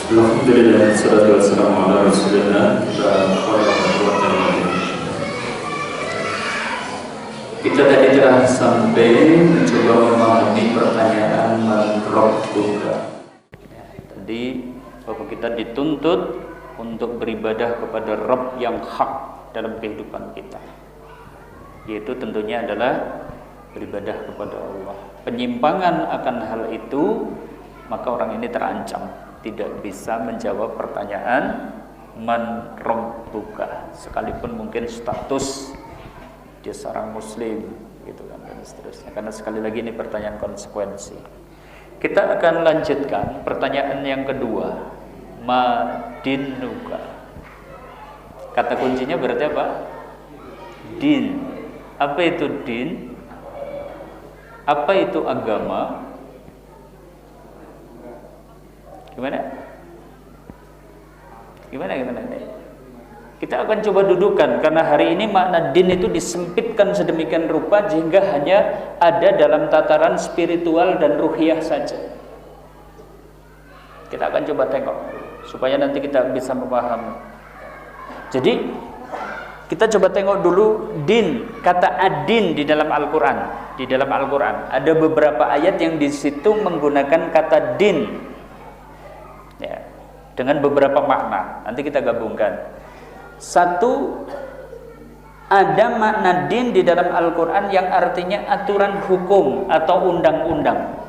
Alhamdulillah, salatu wassalamu ala rasulillah. Kita tadi telah sampai mencoba memahami pertanyaan man rabbuka. Tadi bahwa kita dituntut untuk beribadah kepada Rabb yang hak dalam kehidupan kita, yaitu tentunya adalah beribadah kepada Allah. Penyimpangan akan hal itu, maka orang ini terancam tidak bisa menjawab pertanyaan man rabbuka, sekalipun mungkin status dia seorang muslim gitu kan, dan seterusnya, karena sekali lagi ini pertanyaan konsekuensi. Kita akan lanjutkan pertanyaan yang kedua, ma dinuka. Kata kuncinya berarti apa? Din. Apa itu din? Apa itu agama? Gimana? Kita akan coba dudukan, karena hari ini makna din itu disempitkan sedemikian rupa sehingga hanya ada dalam tataran spiritual dan ruhiyah saja. Kita akan coba tengok supaya nanti kita bisa memahami. Jadi kita coba tengok dulu din, kata ad-din di dalam Al-Qur'an. Di dalam Al-Qur'an ada beberapa ayat yang di situ menggunakan kata din. Ya, dengan beberapa makna. Nanti kita gabungkan. Satu, ada makna din di dalam Al-Quran yang artinya aturan hukum atau undang-undang.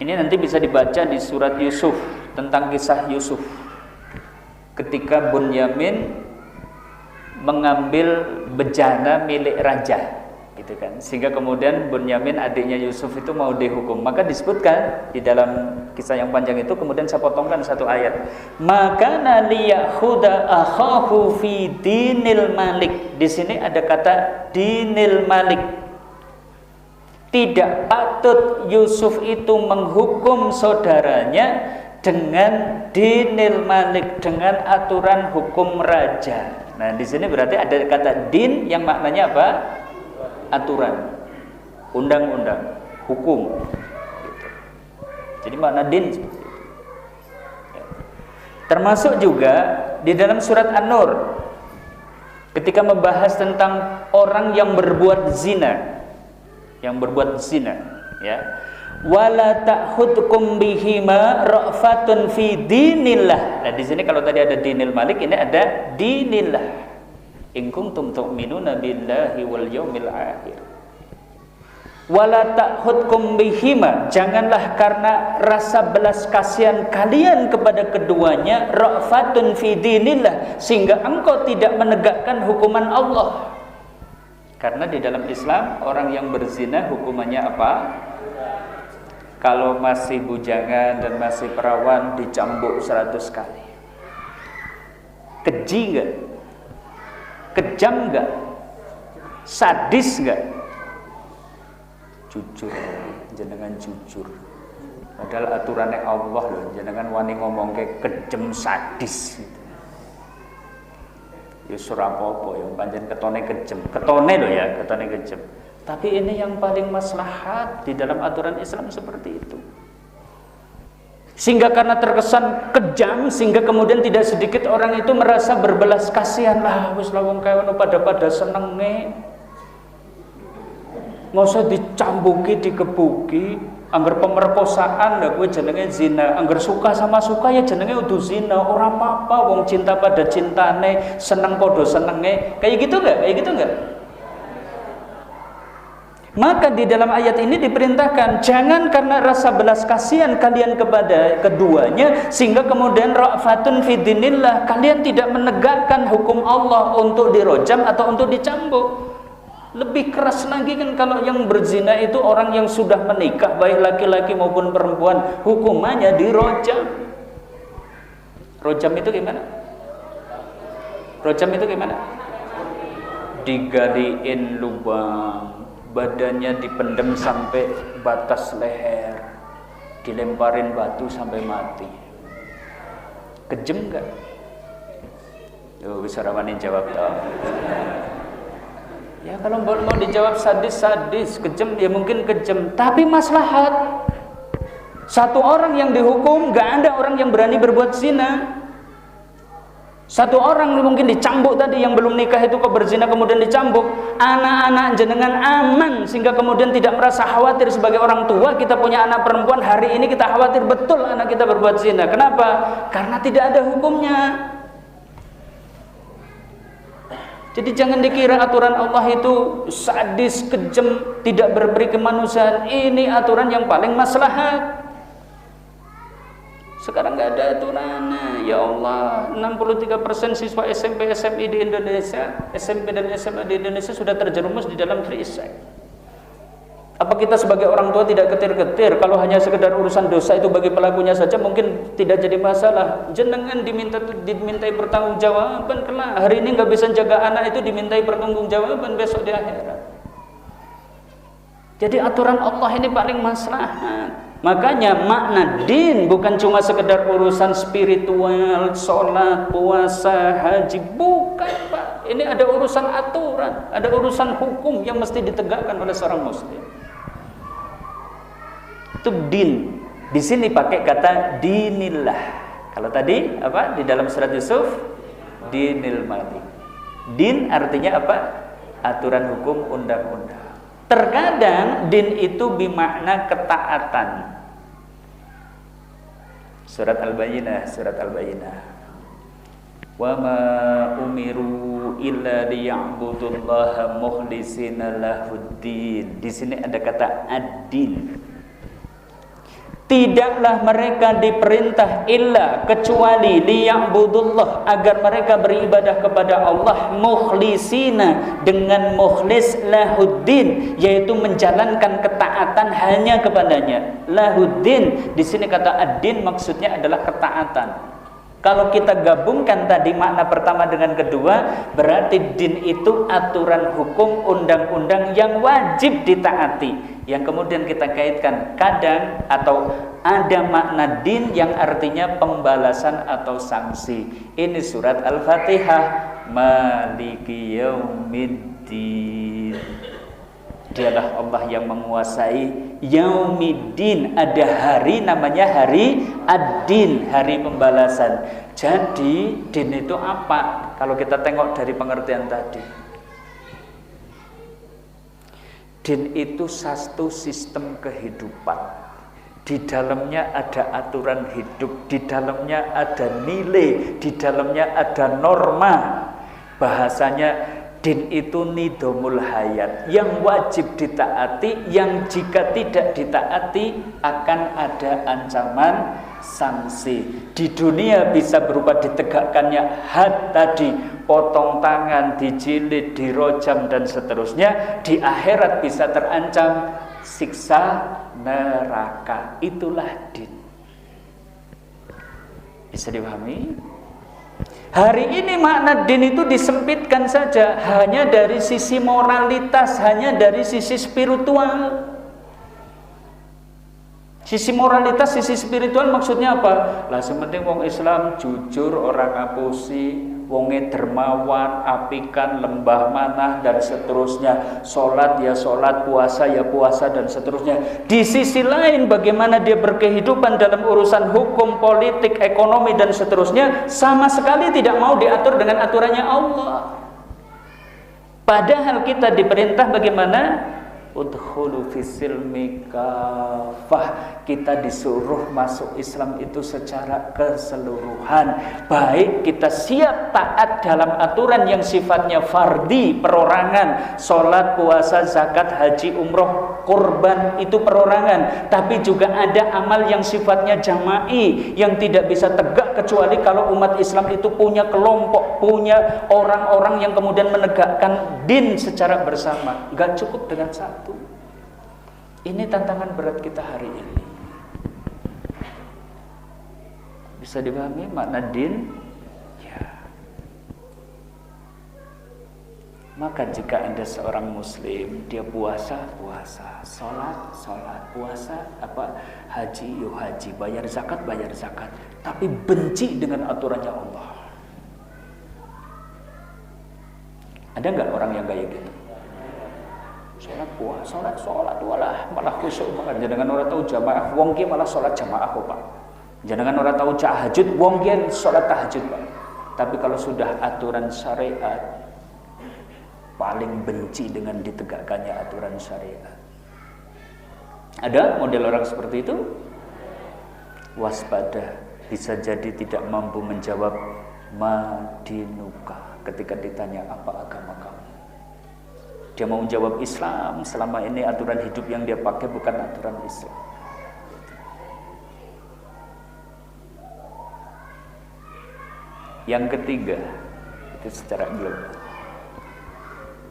Ini nanti bisa dibaca di surat Yusuf, tentang kisah Yusuf ketika Bunyamin mengambil bejana milik raja, gitu kan, sehingga kemudian Bunyamin adiknya Yusuf itu mau dihukum. Maka disebutkan di dalam kisah yang panjang itu, kemudian saya potongkan satu ayat, maka naliyahuda akhahu fi dinil malik. Di sini ada kata dinil malik. Tidak patut Yusuf itu menghukum saudaranya dengan dinil malik, dengan aturan hukum raja. Nah, di sini berarti ada kata din yang maknanya apa? Aturan, undang-undang, hukum. Jadi makna din seperti itu. Termasuk juga di dalam surat An-Nur ketika membahas tentang orang yang berbuat zina, ya. Wala ta'khudkum bihima ra'fatun fi dinillah. Nah, di sini kalau tadi ada dinil malik, ini ada dinillah. In kuntum tu'minuna billahi wal yawmil akhir. Wala ta'khudkum bihima, janganlah karena rasa belas kasihan kalian kepada keduanya ra'fatun fi dinillah, sehingga engkau tidak menegakkan hukuman Allah. Karena di dalam Islam orang yang berzina hukumannya apa? Kalau masih bujangan dan masih perawan dicambuk 100 kali. Keji enggak? Kejam enggak? Sadis enggak? Jujur, jenengan jujur. Padahal aturannya Allah loh, jenengan wani ngomong kayak kejem sadis gitu. Ya surah apa-apa yang panjang ketone kejem. Ketone loh ya, ketone kejem. Tapi ini yang paling maslahat di dalam aturan Islam seperti itu. Sehingga karena terkesan kejam, sehingga kemudian tidak sedikit orang itu merasa berbelas kasihan lah, wis lawang kawan pada senenge. Nggak usah dicambuki, dikebuki. Angger pemerkosaan lah gue jenenge zina. Angger suka sama suka ya jenenge udah zina. Orang apa-apa, wong cinta pada cintane, seneng podo senenge. Kayak gitu nggak? Kayak gitu nggak? Maka di dalam ayat ini diperintahkan jangan karena rasa belas kasihan kalian kepada keduanya sehingga kemudian ra'fatun fi dinillah, kalian tidak menegakkan hukum Allah untuk dirojam atau untuk dicambuk. Lebih keras lagi kan kalau yang berzina itu orang yang sudah menikah, baik laki-laki maupun perempuan, hukumannya dirojam. Rojam itu gimana? Rojam itu gimana? Digaliin lubang, badannya dipendam sampai batas leher, dilemparin batu sampai mati. Kejem enggak? Yo bisa rawani jawab toh. Ya kalau mau dijawab sadis, kejam ya mungkin kejam, tapi maslahat. Satu orang yang dihukum, gak ada orang yang berani berbuat zina. Satu orang mungkin dicambuk tadi, yang belum nikah itu kok berzina kemudian dicambuk. Anak-anak jenengan aman sehingga kemudian tidak merasa khawatir sebagai orang tua. Kita punya anak perempuan, hari ini kita khawatir betul anak kita berbuat zina. Kenapa? Karena tidak ada hukumnya. Jadi jangan dikira aturan Allah itu sadis, kejam, tidak berperi kemanusiaan. Ini aturan yang paling maslahat. Sekarang nggak ada aturannya. Ya Allah, 63% siswa SMP SMI di Indonesia, SMP dan SMA di Indonesia sudah terjerumus di dalam free sex. Apa kita sebagai orang tua tidak ketir-ketir? Kalau hanya sekedar urusan dosa itu bagi pelakunya saja mungkin tidak jadi masalah. Jenengan dimintai pertanggungjawaban kelak. Hari ini nggak bisa jaga anak itu dimintai pertanggungjawaban besok di akhirat. Jadi aturan Allah ini paling maslahat. Makanya makna din bukan cuma sekedar urusan spiritual, sholat, puasa, haji. Bukan, Pak. Ini ada urusan aturan, ada urusan hukum yang mesti ditegakkan oleh seorang muslim. Itu din. Di sini pakai kata dinillah. Kalau tadi apa? Di dalam surat Yusuf, dinil malik. Din artinya apa? Aturan hukum, undang-undang. Terkadang din itu bermakna ketaatan. Surat Al-Bayyinah, wa ma umiru illa liya'budullaha mukhlishina lahuddin. Di sini ada kata ad-din. Tidaklah mereka diperintah illa kecuali liya'budullah, agar mereka beribadah kepada Allah mukhlishina, dengan mukhlis lahuddin, yaitu menjalankan ketaatan hanya kepadanya. Lahuddin di sini kata ad-din maksudnya adalah ketaatan. Kalau kita gabungkan tadi makna pertama dengan kedua, berarti din itu aturan hukum, undang-undang yang wajib ditaati. Yang kemudian kita kaitkan kadang atau ada makna din yang artinya pembalasan atau sanksi. Ini surat Al-Fatihah, Maliki Yaumiddin. Dialah Allah yang menguasai Yaumiddin. Ada hari namanya hari ad-din, hari pembalasan. Jadi din itu apa? Kalau kita tengok dari pengertian tadi, din itu satu sistem kehidupan. Di dalamnya ada aturan hidup, di dalamnya ada nilai, di dalamnya ada norma. Bahasanya din itu nidhamul hayat, yang wajib ditaati, yang jika tidak ditaati akan ada ancaman sanksi. Di dunia bisa berupa ditegakkannya had tadi, potong tangan, dijilid, dirojam dan seterusnya. Di akhirat bisa terancam siksa neraka. Itulah din. Bisa dipahami? Hari ini makna din itu disempitkan saja, hanya dari sisi moralitas, hanya dari sisi spiritual. Sisi moralitas, sisi spiritual maksudnya apa? Lah sementing wong Islam jujur, orang ngapusi, wonge dermawan, apikan, lembah manah dan seterusnya. Salat ya salat, puasa ya puasa dan seterusnya. Di sisi lain bagaimana dia berkehidupan dalam urusan hukum, politik, ekonomi dan seterusnya, sama sekali tidak mau diatur dengan aturannya Allah. Padahal kita diperintah bagaimana? Udkhulu fis-silmi kafah. Kita disuruh masuk Islam itu secara keseluruhan. Baik kita siap taat dalam aturan yang sifatnya fardhi, perorangan, sholat, puasa, zakat, haji, umroh, kurban, itu perorangan. Tapi juga ada amal yang sifatnya jama'i, yang tidak bisa tegak kecuali kalau umat Islam itu punya kelompok, punya orang-orang yang kemudian menegakkan din secara bersama. Gak cukup dengan satu. Ini tantangan berat kita hari ini. Bisa dipahami makna din? Ya. Maka jika Anda seorang muslim, dia puasa, sholat, puasa, haji, haji, bayar zakat, tapi benci dengan aturannya Allah. Ada nggak orang yang kayak gitu? Sholat walah malah khusuk banget. Jenengan ora tahu jamaah, wong ki malah sholat jamaah kok, Pak. Jenengan ora tahu tahajud, wong ki sholat tahajud, Pak. Tapi kalau sudah aturan syariat, paling benci dengan ditegakkannya aturan syariat. Ada model orang seperti itu? Waspada, bisa jadi tidak mampu menjawab madinuka ketika ditanya apa agama kamu. Dia mau menjawab Islam, selama ini aturan hidup yang dia pakai bukan aturan Islam. Yang ketiga, itu secara global.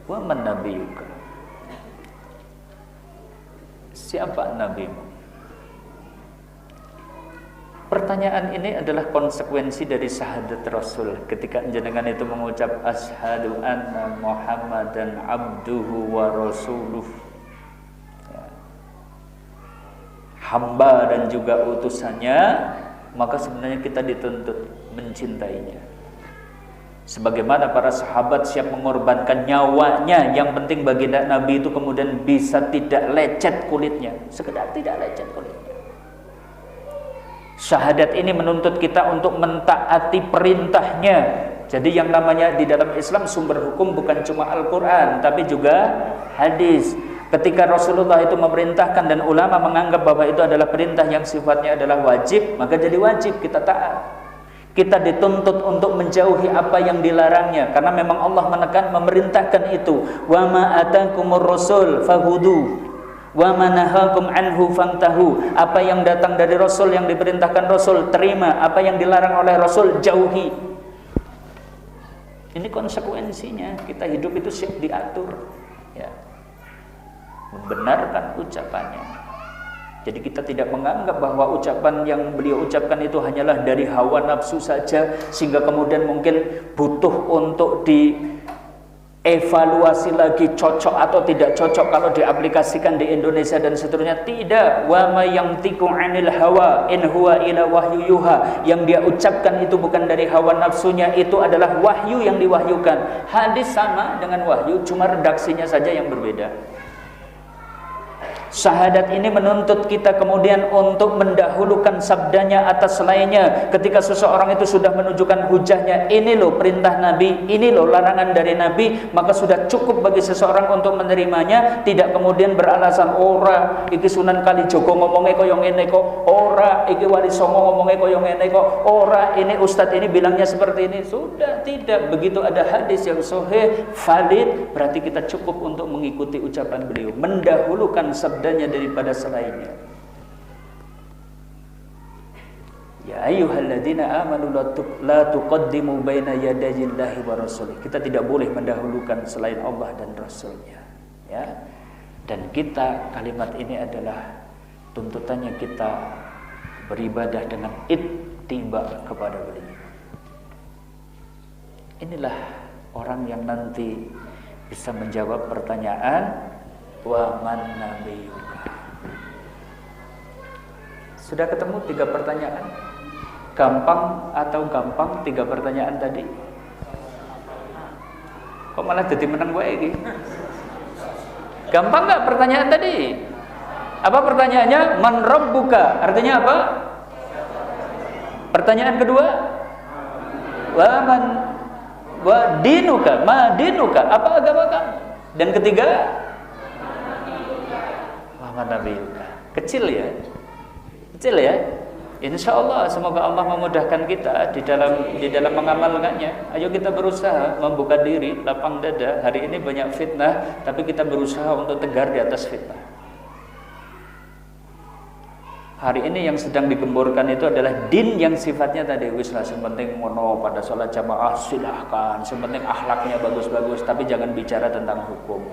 Wa man nabiyuka? Siapa nabimu? Pertanyaan ini adalah konsekuensi dari syahadat Rasul ketika jenengan itu mengucap asyhadu anna Muhammadan abduhu wa rasuluh, ya, hamba dan juga utusannya, maka sebenarnya kita dituntut mencintainya. Sebagaimana para sahabat siap mengorbankan nyawanya, yang penting bagi Nabi itu kemudian bisa tidak lecet kulitnya, sekedar tidak lecet kulitnya. Syahadat ini menuntut kita untuk mentaati perintahnya. Jadi yang namanya di dalam Islam sumber hukum bukan cuma Al-Quran, tapi juga hadis. Ketika Rasulullah itu memerintahkan dan ulama menganggap bahwa itu adalah perintah yang sifatnya adalah wajib, maka jadi wajib kita taat. Kita dituntut untuk menjauhi apa yang dilarangnya, karena memang Allah menekan memerintahkan itu. Wa ma atakumur rasul fahudu wa manahakum anhu fantahu. Apa yang datang dari Rasul, yang diperintahkan Rasul, terima. Apa yang dilarang oleh Rasul, jauhi. Ini konsekuensinya. Kita hidup itu siap diatur, ya. Membenarkan ucapannya. Jadi kita tidak menganggap bahwa ucapan yang beliau ucapkan itu hanyalah dari hawa nafsu saja, sehingga kemudian mungkin butuh untuk evaluasi lagi cocok atau tidak cocok kalau diaplikasikan di Indonesia dan seterusnya. Tidak. Wa ma yantiqu 'anil hawa in huwa illa wahyu yuha. Yang dia ucapkan itu bukan dari hawa nafsunya, itu adalah wahyu yang diwahyukan. Hadis sama dengan wahyu, cuma redaksinya saja yang berbeda. Syahadat ini menuntut kita kemudian untuk mendahulukan sabdanya atas lainnya. Ketika seseorang itu sudah menunjukkan hujahnya, ini loh perintah Nabi, ini loh larangan dari Nabi, maka sudah cukup bagi seseorang untuk menerimanya. Tidak kemudian beralasan, ora iki Sunan Kalijogo ngomongnya koyo ngene kok, ora iki Wali Songo ngomongnya koyo ngene kok, ora ini ustadz ini bilangnya seperti ini. Sudah tidak. Begitu ada hadis yang sahih, valid, berarti kita cukup untuk mengikuti ucapan beliau, mendahulukan sabdanya daripada selainnya. Ya ayyuhalladzina amanu la tuqaddimu baina yadayillahi wa rasulih. Kita tidak boleh mendahulukan selain Allah dan Rasulnya, ya. Dan kita, kalimat ini adalah tuntutannya kita beribadah dengan ittiba kepada beliau. Inilah orang yang nanti bisa menjawab pertanyaan wa man nabiyuka. Sudah ketemu 3 pertanyaan? Gampang atau gampang 3 pertanyaan tadi? Kok malah jadi menang gue ini? Gampang gak pertanyaan tadi? Apa pertanyaannya? Man rabbuka? Artinya apa? Pertanyaan kedua? Wa dinuka? Ma dinuka? Apa agama kamu? Dan ketiga? Nabiyuka. Kecil ya, kecil ya. Insya Allah semoga Allah memudahkan kita di dalam mengamalkannya. Ayo kita berusaha membuka diri, lapang dada. Hari ini banyak fitnah, tapi kita berusaha untuk tegar di atas fitnah. Hari ini yang sedang digemborkan itu adalah din yang sifatnya tadi wis lah, sepenting ngono pada sholat jamaah silahkan, sepenting akhlaknya bagus-bagus, tapi jangan bicara tentang hukum.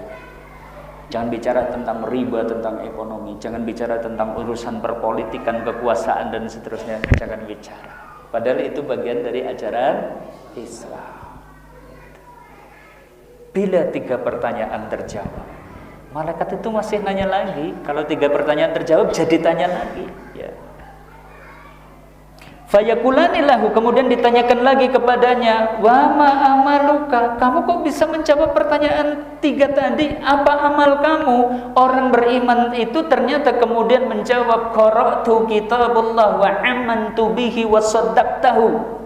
Jangan bicara tentang riba, tentang ekonomi. Jangan bicara tentang urusan perpolitikan, kekuasaan, dan seterusnya. Jangan bicara. Padahal itu bagian dari ajaran Islam. Bila 3 pertanyaan terjawab, malaikat itu masih nanya lagi. Kalau 3 pertanyaan terjawab, jadi tanya lagi. Ya. Fayaqulani lahu, kemudian ditanyakan lagi kepadanya, wa ma amaluka, kamu kok bisa menjawab pertanyaan 3 tadi? Apa amal kamu? Orang beriman itu ternyata kemudian menjawab, qara'tu kitabullah wa amantu bihi wa saddaqtahu.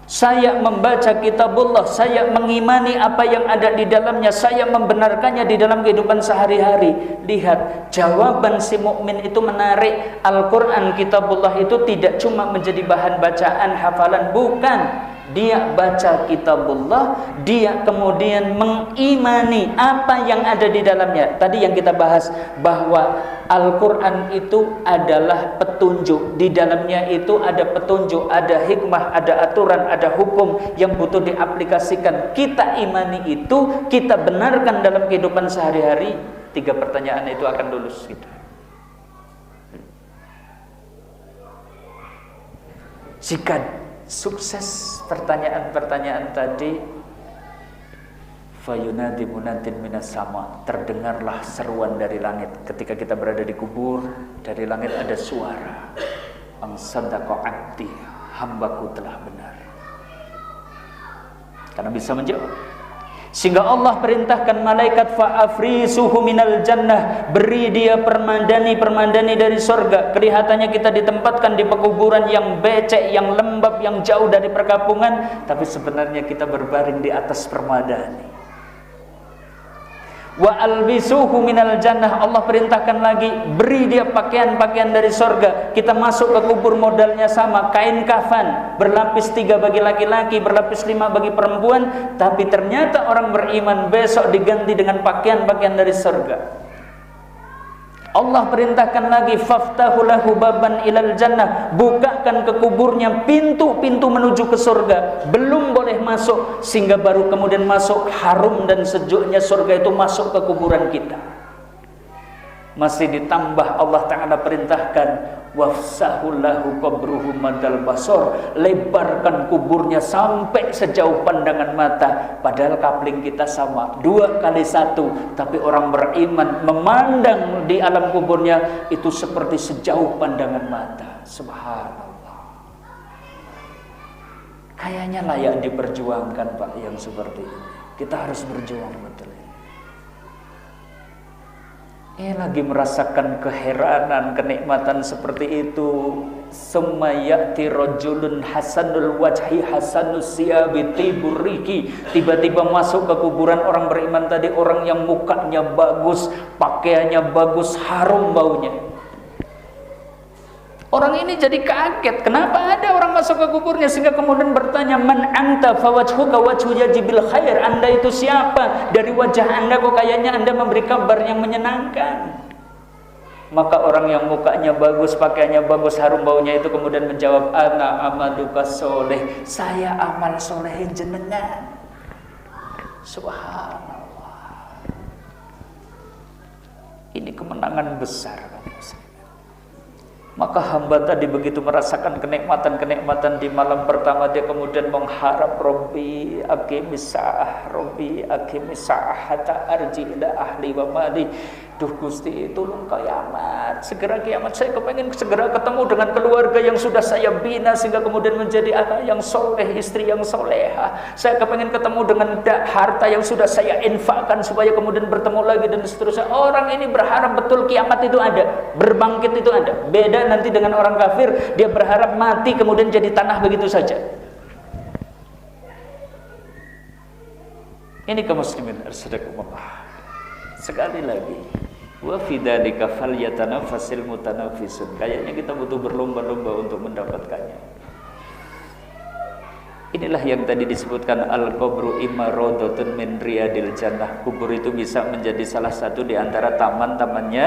Saya membaca kitabullah, saya mengimani apa yang ada di dalamnya, saya membenarkannya di dalam kehidupan sehari-hari. Lihat, jawaban si mukmin itu menarik. Al-Quran, kitabullah itu tidak cuma menjadi bahan bacaan, hafalan, bukan. Dia baca kitabullah, dia kemudian mengimani apa yang ada di dalamnya. Tadi yang kita bahas, bahwa Al-Quran itu adalah petunjuk. Di dalamnya itu ada petunjuk, ada hikmah, ada aturan, ada hukum yang butuh diaplikasikan. Kita imani itu, kita benarkan dalam kehidupan sehari-hari. 3 pertanyaan itu akan lulus kita. Jika sukses pertanyaan-pertanyaan tadi, fayunadi munadin minas sama, terdengarlah seruan dari langit. Ketika kita berada di kubur, dari langit ada suara, ang sadaqa abdi, hambaku telah benar. Karena bisa menjawab. Sehingga Allah perintahkan malaikat fa'afrisuhu minal jannah, beri dia permandani dari surga. Kelihatannya kita ditempatkan di pekuburan yang becek, yang lembab, yang jauh dari perkampungan, tapi sebenarnya kita berbaring di atas permadani. Wa albisuhu minal jannah, Allah perintahkan lagi, beri dia pakaian-pakaian dari surga. Kita masuk ke kubur, modalnya sama, kain kafan, berlapis 3 bagi laki-laki, berlapis 5 bagi perempuan. Tapi ternyata orang beriman besok diganti dengan pakaian-pakaian dari surga. Allah perintahkan lagi, faftahu lahu baban ilal jannah, bukakan ke kuburnya pintu-pintu menuju ke surga. Belum boleh masuk, sehingga baru kemudian masuk. Harum dan sejuknya surga itu masuk ke kuburan kita. Masih ditambah Allah Ta'ala perintahkan, wafsahu lahu qabruhu madal basor, lebarkan kuburnya sampai sejauh pandangan mata. Padahal kapling kita sama, 2 kali 1, tapi orang beriman memandang di alam kuburnya itu seperti sejauh pandangan mata. Subhanallah. Kayaknya layak diperjuangkan, Pak, yang seperti ini. Kita harus berjuang betul. Lagi merasakan keheranan, kenikmatan seperti itu. Summa ya'ti rajulun hasanul wajhi hasanus siyabi tibur riki. Tiba-tiba masuk ke kuburan orang beriman tadi, orang yang mukanya bagus, pakaiannya bagus, harum baunya. Orang ini jadi kaget, kenapa ada orang masuk ke kuburnya, sehingga kemudian bertanya, man anta fawajhuka wajhu yajibil khair, anda itu siapa? Dari wajah anda kok kayaknya anda memberi kabar yang menyenangkan. Maka orang yang mukanya bagus, pakaiannya bagus, harum baunya itu kemudian menjawab, ana amaluka soleh, saya amal soleh jenengan. Subhanallah. Ini kemenangan besar, kan? Maka hamba tadi begitu merasakan kenikmatan-kenikmatan di malam pertama, dia kemudian mengharap, Robbi aqimis sa'ah, Robbi aqimis sa'ah hatta arji ila ahli wa mali. Duh Gusti, tolong kiamat, segera kiamat, saya kepengen segera ketemu dengan keluarga yang sudah saya bina sehingga kemudian menjadi anak yang soleh, istri yang soleha. Saya kepengen ketemu dengan harta yang sudah saya infakkan supaya kemudian bertemu lagi dan seterusnya. Orang ini berharap betul kiamat itu ada, berbangkit itu ada. Beda nanti dengan orang kafir, dia berharap mati kemudian jadi tanah begitu saja. Ini kaum muslimin arsyadakumullah. Sekali lagi, wa fi dzalika falyatanafasil mutanafisun. Kayaknya kita butuh berlomba-lomba untuk mendapatkannya. Inilah yang tadi disebutkan, al-qabru imarodatun min riyadil jannah. Kubur itu bisa menjadi salah satu di antara taman-tamannya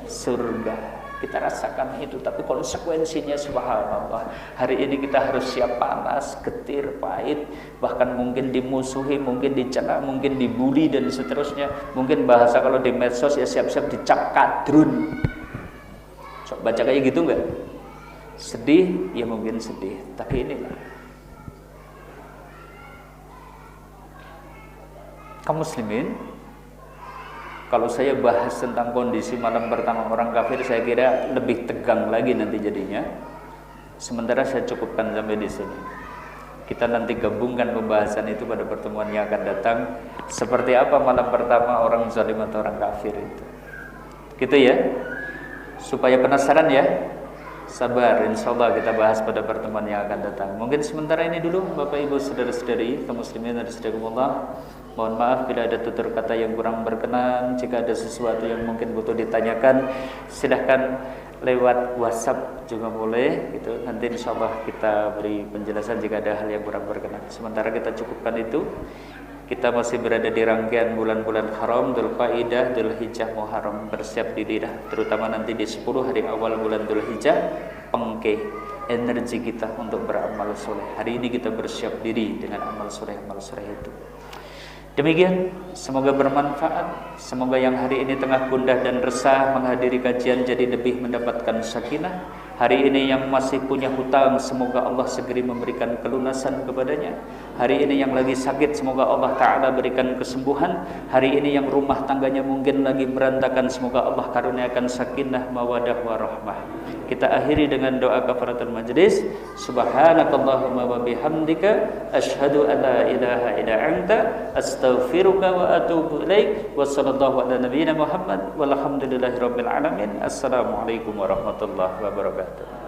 surga. Kita rasakan itu, tapi konsekuensinya subhanallah. Hari ini kita harus siap panas, getir, pahit, bahkan mungkin dimusuhi, mungkin dicela, mungkin dibully dan seterusnya. Mungkin bahasa kalau di medsos ya siap-siap dicap kadrun. Coba baca kayak gitu enggak? Sedih, ya mungkin sedih, tapi inilah. Kaum muslimin, kalau saya bahas tentang kondisi malam pertama orang kafir, saya kira lebih tegang lagi nanti jadinya. Sementara saya cukupkan sampai di sini. Kita nanti gabungkan pembahasan itu pada pertemuan yang akan datang. Seperti apa malam pertama orang zalim atau orang kafir itu. Gitu ya. Supaya penasaran ya. Sabar, insyaallah kita bahas pada pertemuan yang akan datang. Mungkin sementara ini dulu Bapak Ibu saudara-saudari kaum muslimin dan rahimakumullah. Mohon maaf bila ada tutur kata yang kurang berkenan. Jika ada sesuatu yang mungkin butuh ditanyakan, silahkan lewat WhatsApp juga boleh gitu. Nanti insyaallah kita beri penjelasan jika ada hal yang kurang berkenan. Sementara kita cukupkan itu. Kita masih berada di rangkaian bulan-bulan haram, Dzulqa'dah, Dzulhijjah, Muharram. Bersiap diri dah, terutama nanti di 10 hari awal bulan Dzulhijjah, pengke energi kita untuk beramal soleh. Hari ini kita bersiap diri dengan amal soleh itu. Demikian, semoga bermanfaat. Semoga yang hari ini tengah gundah dan resah menghadiri kajian jadi lebih mendapatkan sakinah. Hari ini yang masih punya hutang, semoga Allah segera memberikan kelunasan kepadanya. Hari ini yang lagi sakit, semoga Allah Ta'ala berikan kesembuhan. Hari ini yang rumah tangganya mungkin lagi berantakan, semoga Allah karuniakan sakinah, mawadah, warahmah. Kita akhiri dengan doa kafaratul majlis. Subhanakallahumma wa bihamdika asyhadu an la ilaha illa anta astaghfiruka wa atubu ilaik. Wa sallallahu ala nabiyyina Muhammad walhamdulillahi rabbil alamin. Assalamualaikum warahmatullahi wabarakatuh.